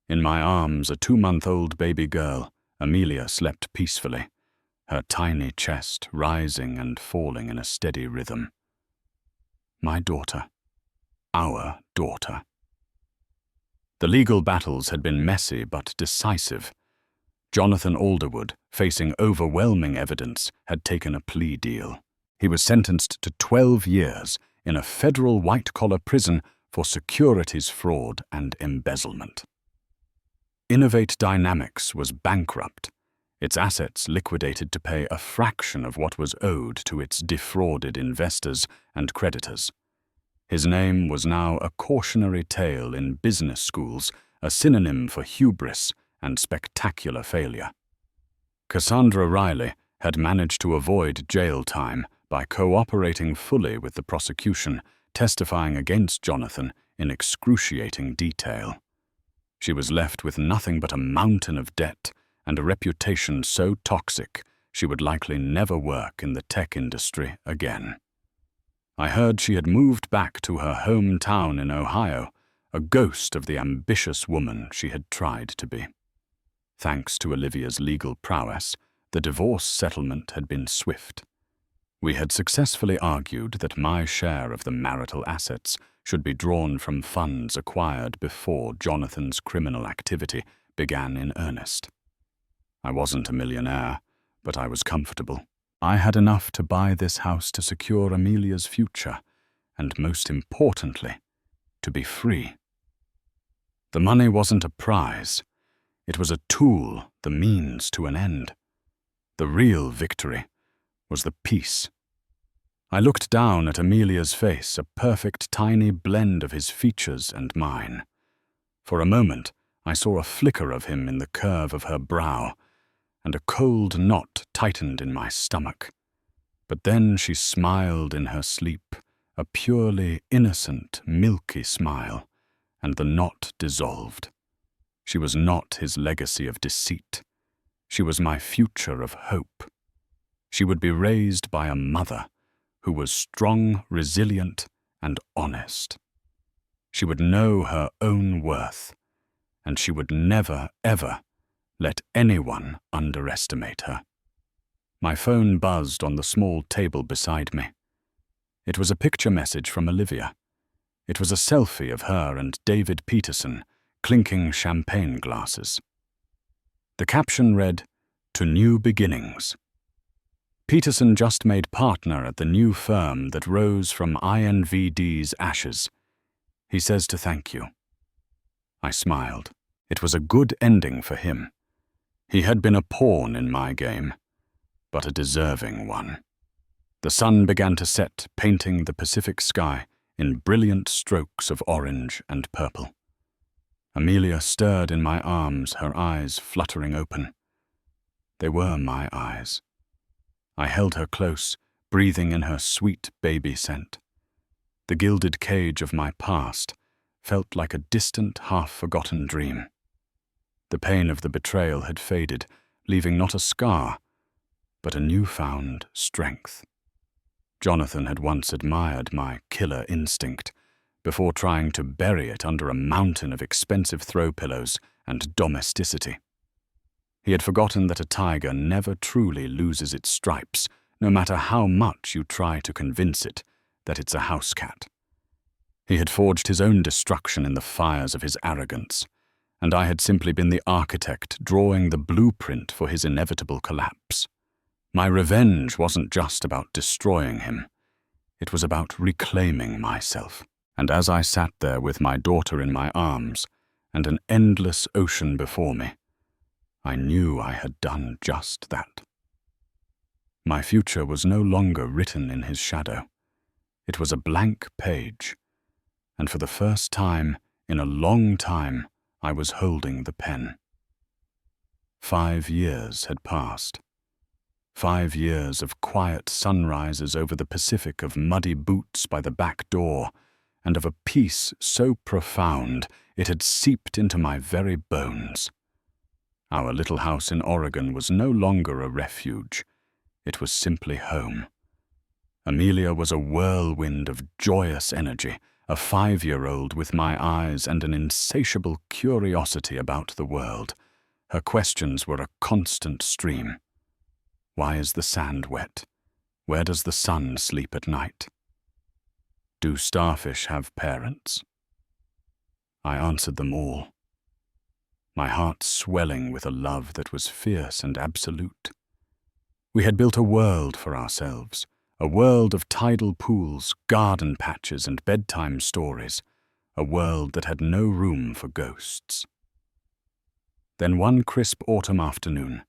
In my arms, a 2-month-old baby girl, Amelia, slept peacefully, her tiny chest rising and falling in a steady rhythm. My daughter. Our daughter. The legal battles had been messy but decisive. Jonathan Alderwood, facing overwhelming evidence, had taken a plea deal. He was sentenced to 12 years in a federal white-collar prison for securities fraud and embezzlement. Innovate Dynamics was bankrupt, its assets liquidated to pay a fraction of what was owed to its defrauded investors and creditors. His name was now a cautionary tale in business schools, a synonym for hubris and spectacular failure. Cassandra Riley had managed to avoid jail time by cooperating fully with the prosecution, testifying against Jonathan in excruciating detail. She was left with nothing but a mountain of debt and a reputation so toxic she would likely never work in the tech industry again. I heard she had moved back to her hometown in Ohio, a ghost of the ambitious woman she had tried to be. Thanks to Olivia's legal prowess, the divorce settlement had been swift. We had successfully argued that my share of the marital assets should be drawn from funds acquired before Jonathan's criminal activity began in earnest. I wasn't a millionaire, but I was comfortable. I had enough to buy this house to secure Amelia's future, and most importantly, to be free. The money wasn't a prize. It was a tool, the means to an end. The real victory was the peace. I looked down at Amelia's face, a perfect tiny blend of his features and mine. For a moment, I saw a flicker of him in the curve of her brow, and a cold knot tightened in my stomach. But then she smiled in her sleep, a purely innocent, milky smile, and the knot dissolved. She was not his legacy of deceit. She was my future of hope. She would be raised by a mother who was strong, resilient, and honest. She would know her own worth, and she would never, ever let anyone underestimate her. My phone buzzed on the small table beside me. It was a picture message from Olivia. It was a selfie of her and David Peterson clinking champagne glasses. The caption read, "To new beginnings." Peterson just made partner at the new firm that rose from INVD's ashes. He says to thank you. I smiled. It was a good ending for him. He had been a pawn in my game, but a deserving one. The sun began to set, painting the Pacific sky in brilliant strokes of orange and purple. Amelia stirred in my arms, her eyes fluttering open. They were my eyes. I held her close, breathing in her sweet baby scent. The gilded cage of my past felt like a distant, half-forgotten dream. The pain of the betrayal had faded, leaving not a scar, but a newfound strength. Jonathan had once admired my killer instinct, before trying to bury it under a mountain of expensive throw pillows and domesticity. He had forgotten that a tiger never truly loses its stripes, no matter how much you try to convince it that it's a house cat. He had forged his own destruction in the fires of his arrogance, and I had simply been the architect drawing the blueprint for his inevitable collapse. My revenge wasn't just about destroying him. It was about reclaiming myself. And as I sat there with my daughter in my arms and an endless ocean before me, I knew I had done just that. My future was no longer written in his shadow. It was a blank page, and for the first time in a long time, I was holding the pen. 5 years had passed. 5 years of quiet sunrises over the Pacific, of muddy boots by the back door, and of a peace so profound it had seeped into my very bones. Our little house in Oregon was no longer a refuge. It was simply home. Amelia was a whirlwind of joyous energy, a 5-year-old with my eyes and an insatiable curiosity about the world. Her questions were a constant stream. Why is the sand wet? Where does the sun sleep at night? Do starfish have parents? I answered them all, my heart swelling with a love that was fierce and absolute. We had built a world for ourselves, a world of tidal pools, garden patches, and bedtime stories, a world that had no room for ghosts. Then one crisp autumn afternoon,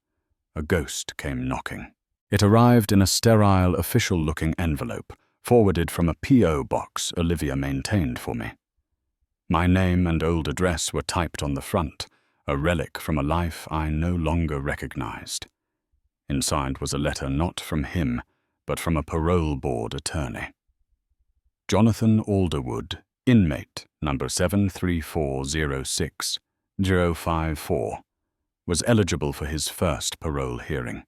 a ghost came knocking. It arrived in a sterile, official-looking envelope, forwarded from a P.O. box Olivia maintained for me. My name and old address were typed on the front, a relic from a life I no longer recognized. Inside was a letter not from him, but from a parole board attorney. Jonathan Alderwood, inmate number 73406-054, was eligible for his first parole hearing.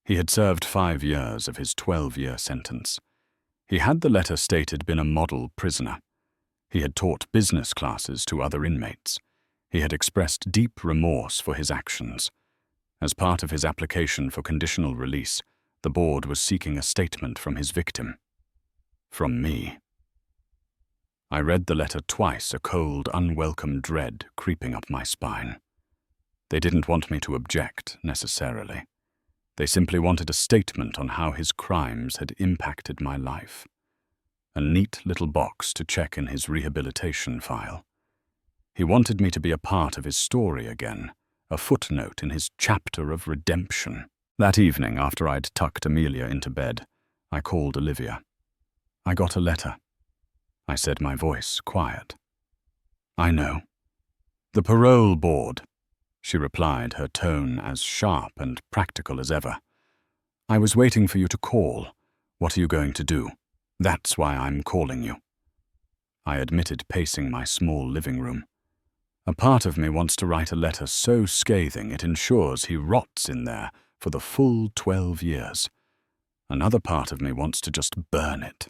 He had served 5 years of his 12-year sentence. He had, the letter stated, been a model prisoner. He had taught business classes to other inmates. He had expressed deep remorse for his actions. As part of his application for conditional release, the board was seeking a statement from his victim. From me. I read the letter twice, a cold, unwelcome dread creeping up my spine. They didn't want me to object, necessarily. They simply wanted a statement on how his crimes had impacted my life. A neat little box to check in his rehabilitation file. He wanted me to be a part of his story again, a footnote in his chapter of redemption. That evening, after I'd tucked Amelia into bed, I called Olivia. I got a letter. I said, my voice quiet. I know. The parole board, she replied, her tone as sharp and practical as ever. I was waiting for you to call. What are you going to do? That's why I'm calling you. I admitted, pacing my small living room. A part of me wants to write a letter so scathing it ensures he rots in there for the full 12 years. Another part of me wants to just burn it.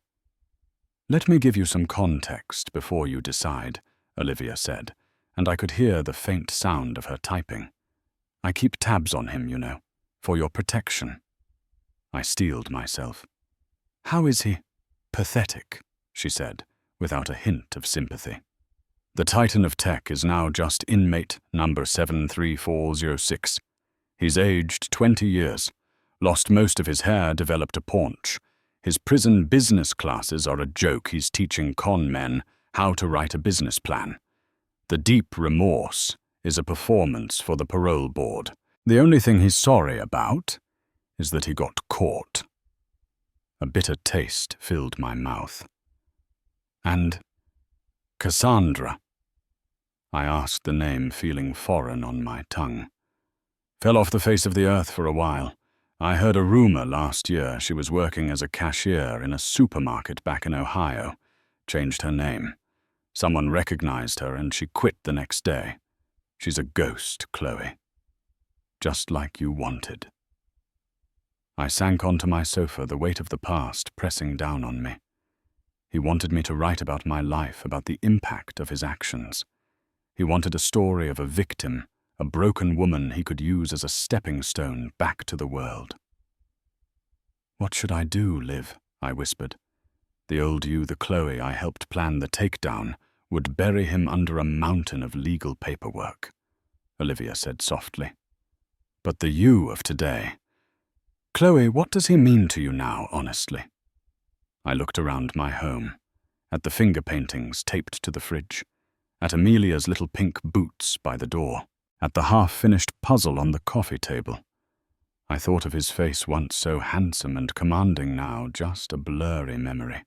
Let me give you some context before you decide, Olivia said, and I could hear the faint sound of her typing. I keep tabs on him, you know, for your protection. I steeled myself. How is he? Pathetic, she said, without a hint of sympathy. The Titan of Tech is now just inmate number 73406. He's aged 20 years, lost most of his hair, developed a paunch. His prison business classes are a joke. He's teaching con men how to write a business plan. The deep remorse is a performance for the parole board. The only thing he's sorry about is that he got caught. A bitter taste filled my mouth. And Cassandra. I asked the name, feeling foreign on my tongue. Fell off the face of the earth for a while. I heard a rumor last year she was working as a cashier in a supermarket back in Ohio. Changed her name. Someone recognized her and she quit the next day. She's a ghost, Chloe. Just like you wanted. I sank onto my sofa, the weight of the past pressing down on me. He wanted me to write about my life, about the impact of his actions. He wanted a story of a victim, a broken woman he could use as a stepping stone back to the world. "What should I do, Liv?" I whispered. The old you, the Chloe I helped plan the takedown, would bury him under a mountain of legal paperwork, Olivia said softly. But the you of today... Chloe, what does he mean to you now, honestly? I looked around my home, at the finger paintings taped to the fridge, at Amelia's little pink boots by the door, at the half-finished puzzle on the coffee table. I thought of his face once so handsome and commanding, now just a blurry memory.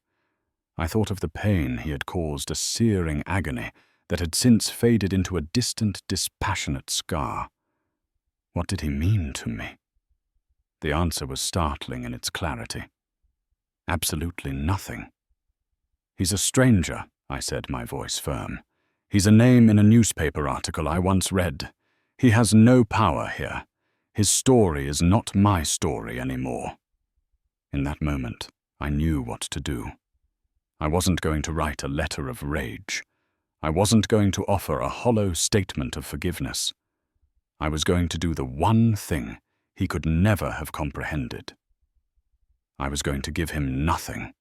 I thought of the pain he had caused, a searing agony that had since faded into a distant, dispassionate scar. What did he mean to me? The answer was startling in its clarity. Absolutely nothing. "He's a stranger," I said, my voice firm. "He's a name in a newspaper article I once read. He has no power here. His story is not my story anymore." In that moment, I knew what to do. I wasn't going to write a letter of rage. I wasn't going to offer a hollow statement of forgiveness. I was going to do the one thing he could never have comprehended. I was going to give him nothing.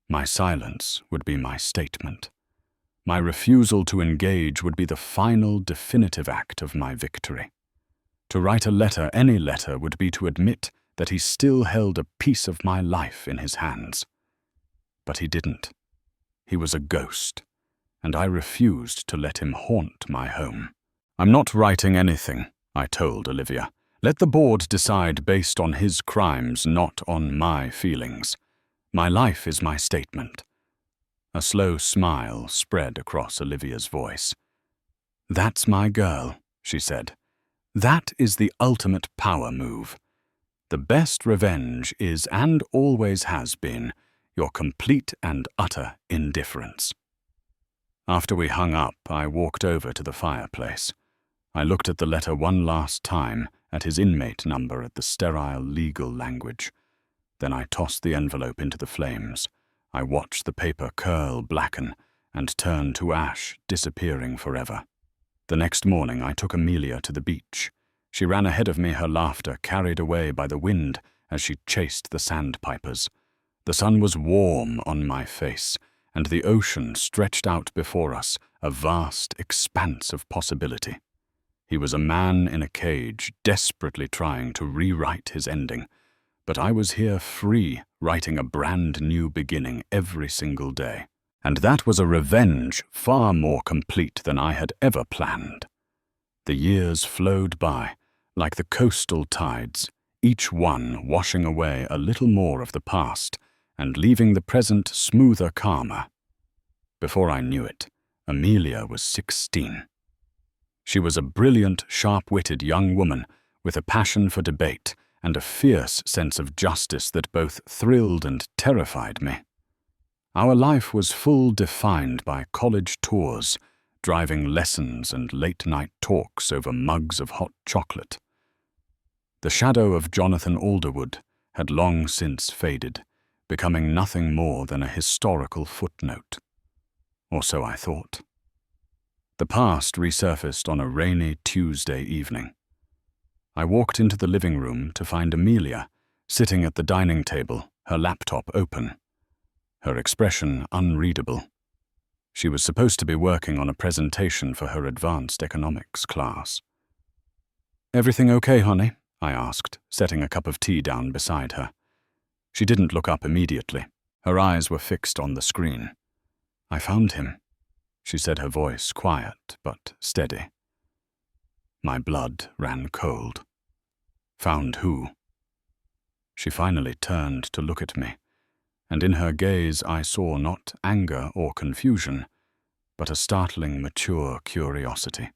My silence would be my statement. My refusal to engage would be the final, definitive act of my victory. To write a letter, any letter, would be to admit that he still held a piece of my life in his hands. But he didn't. He was a ghost, and I refused to let him haunt my home. "I'm not writing anything," I told Olivia. "Let the board decide based on his crimes, not on my feelings. My life is my statement." A slow smile spread across Olivia's voice. "That's my girl," she said. "That is the ultimate power move. The best revenge is, and always has been, your complete and utter indifference." After we hung up, I walked over to the fireplace. I looked at the letter one last time, at his inmate number, at the sterile legal language. Then I tossed the envelope into the flames. I watched the paper curl, blacken, and turn to ash, disappearing forever. The next morning I took Amelia to the beach. She ran ahead of me, her laughter carried away by the wind as she chased the sandpipers. The sun was warm on my face, and the ocean stretched out before us, a vast expanse of possibility. He was a man in a cage, desperately trying to rewrite his ending. But I was here free, writing a brand new beginning every single day. And that was a revenge far more complete than I had ever planned. The years flowed by, like the coastal tides, each one washing away a little more of the past and leaving the present smoother, calmer. Before I knew it, Amelia was 16. She was a brilliant, sharp-witted young woman with a passion for debate and a fierce sense of justice that both thrilled and terrified me. Our life was defined by college tours, driving lessons and late-night talks over mugs of hot chocolate. The shadow of Jonathan Alderwood had long since faded, becoming nothing more than a historical footnote. Or so I thought. The past resurfaced on a rainy Tuesday evening. I walked into the living room to find Amelia, sitting at the dining table, her laptop open. Her expression unreadable. She was supposed to be working on a presentation for her advanced economics class. "Everything okay, honey?" I asked, setting a cup of tea down beside her. She didn't look up immediately. Her eyes were fixed on the screen. "I found him," she said, her voice quiet but steady. My blood ran cold. "Found who?" She finally turned to look at me, and in her gaze I saw not anger or confusion, but a startling, mature curiosity.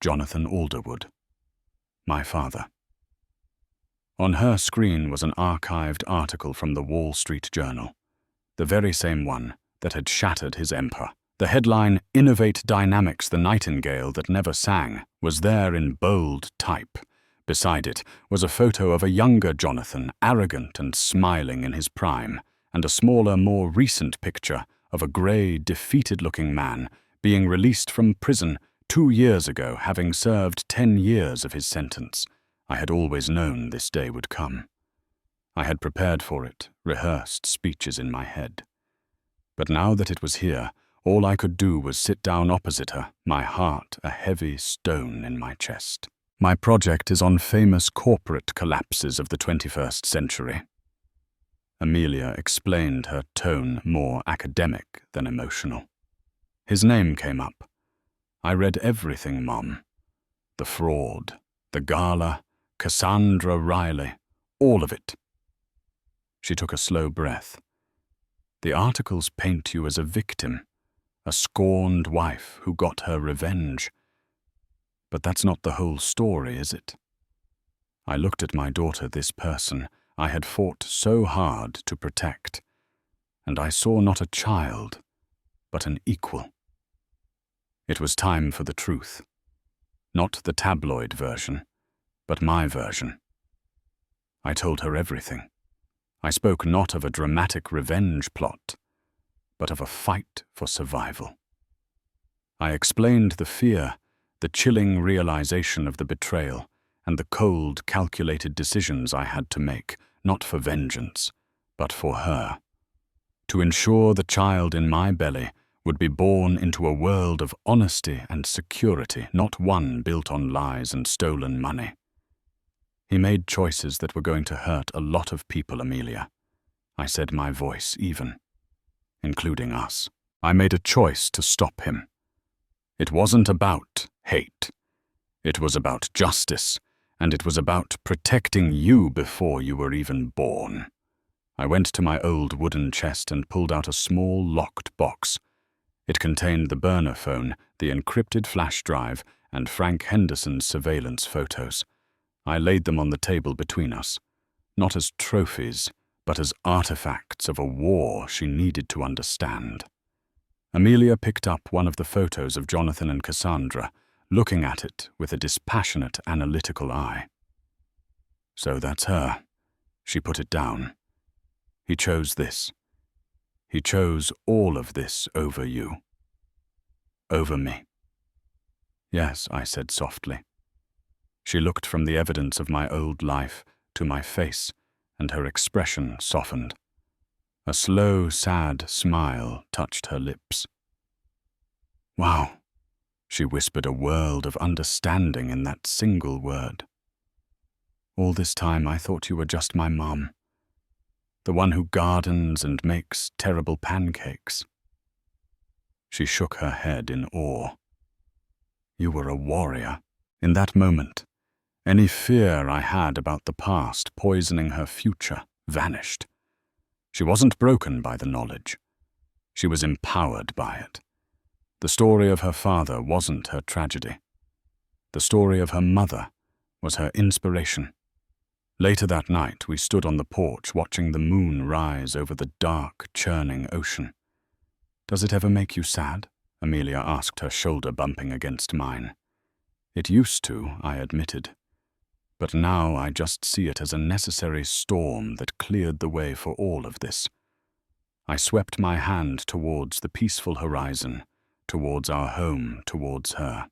Jonathan Alderwood, my father. On her screen was an archived article from the Wall Street Journal, the very same one that had shattered his empire. The headline, "Innovate Dynamics, the Nightingale That Never Sang," was there in bold type. Beside it was a photo of a younger Jonathan, arrogant and smiling in his prime, and a smaller, more recent picture of a grey, defeated-looking man being released from prison 2 years ago, having served 10 years of his sentence. I had always known this day would come. I had prepared for it, rehearsed speeches in my head. But now that it was here, all I could do was sit down opposite her, my heart a heavy stone in my chest. My project is on famous corporate collapses of the 21st century. Amelia explained, her tone more academic than emotional. His name came up. I read everything, Mom. The Fraud, the Gala, Cassandra Riley, all of it. She took a slow breath. The articles paint you as a victim, a scorned wife who got her revenge. But that's not the whole story, is it? I looked at my daughter, this person I had fought so hard to protect, and I saw not a child, but an equal. It was time for the truth. Not the tabloid version, but my version. I told her everything. I spoke not of a dramatic revenge plot, but of a fight for survival. I explained the fear, the chilling realization of the betrayal, and the cold, calculated decisions I had to make, not for vengeance, but for her. To ensure the child in my belly would be born into a world of honesty and security, not one built on lies and stolen money. He made choices that were going to hurt a lot of people, Amelia. I said, my voice even, including us. I made a choice to stop him. It wasn't about hate. It was about justice, and it was about protecting you before you were even born. I went to my old wooden chest and pulled out a small locked box. It contained the burner phone, the encrypted flash drive, and Frank Henderson's surveillance photos. I laid them on the table between us, not as trophies, but as artifacts of a war she needed to understand. Amelia picked up one of the photos of Jonathan and Cassandra, looking at it with a dispassionate, analytical eye. So that's her. She put it down. He chose this. He chose all of this over you. Over me. Yes, I said softly. She looked from the evidence of my old life to my face, and her expression softened. A slow, sad smile touched her lips. Wow, she whispered, a world of understanding in that single word. All this time I thought you were just my mom, the one who gardens and makes terrible pancakes. She shook her head in awe. You were a warrior. In that moment, any fear I had about the past poisoning her future vanished. She wasn't broken by the knowledge. She was empowered by it. The story of her father wasn't her tragedy. The story of her mother was her inspiration. Later that night, we stood on the porch watching the moon rise over the dark, churning ocean. Does it ever make you sad? Amelia asked, her shoulder bumping against mine. It used to, I admitted. But now I just see it as a necessary storm that cleared the way for all of this. I swept my hand towards the peaceful horizon, towards our home, towards her.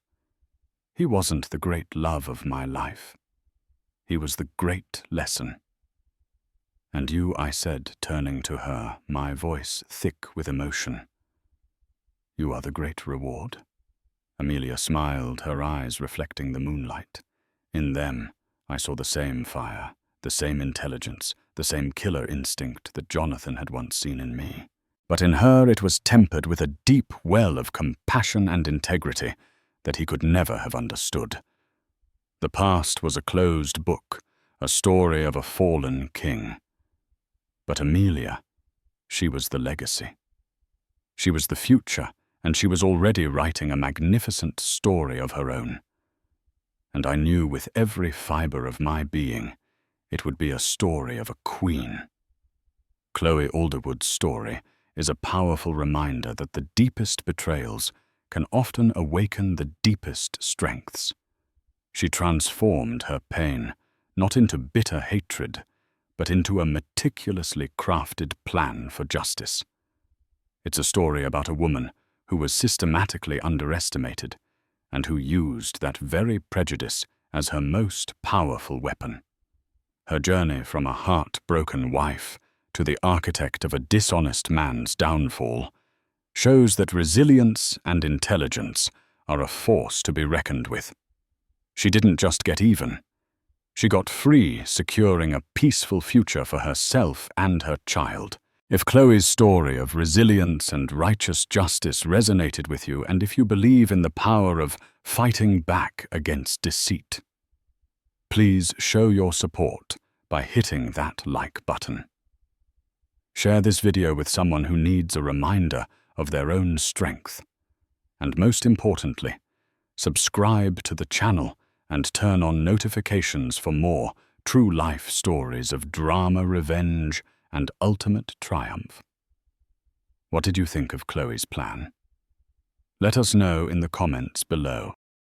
He wasn't the great love of my life. He was the great lesson. And you, I said, turning to her, my voice thick with emotion. You are the great reward. Amelia smiled, her eyes reflecting the moonlight. In them, I saw the same fire, the same intelligence, the same killer instinct that Jonathan had once seen in me. But in her it was tempered with a deep well of compassion and integrity that he could never have understood. The past was a closed book, a story of a fallen king. But Amelia, she was the legacy. She was the future, and she was already writing a magnificent story of her own. And I knew with every fiber of my being, it would be a story of a queen. Chloe Alderwood's story, is a powerful reminder that the deepest betrayals can often awaken the deepest strengths. She transformed her pain not into bitter hatred, but into a meticulously crafted plan for justice. It's a story about a woman who was systematically underestimated and who used that very prejudice as her most powerful weapon. Her journey from a heartbroken wife to the architect of a dishonest man's downfall shows that resilience and intelligence are a force to be reckoned with. She didn't just get even. She got free, securing a peaceful future for herself and her child. If Chloe's story of resilience and righteous justice resonated with you, and if you believe in the power of fighting back against deceit, please show your support by hitting that like button. Share this video with someone who needs a reminder of their own strength. And most importantly, subscribe to the channel and turn on notifications for more true-life stories of drama, revenge, and ultimate triumph. What did you think of Chloe's plan? Let us know in the comments below.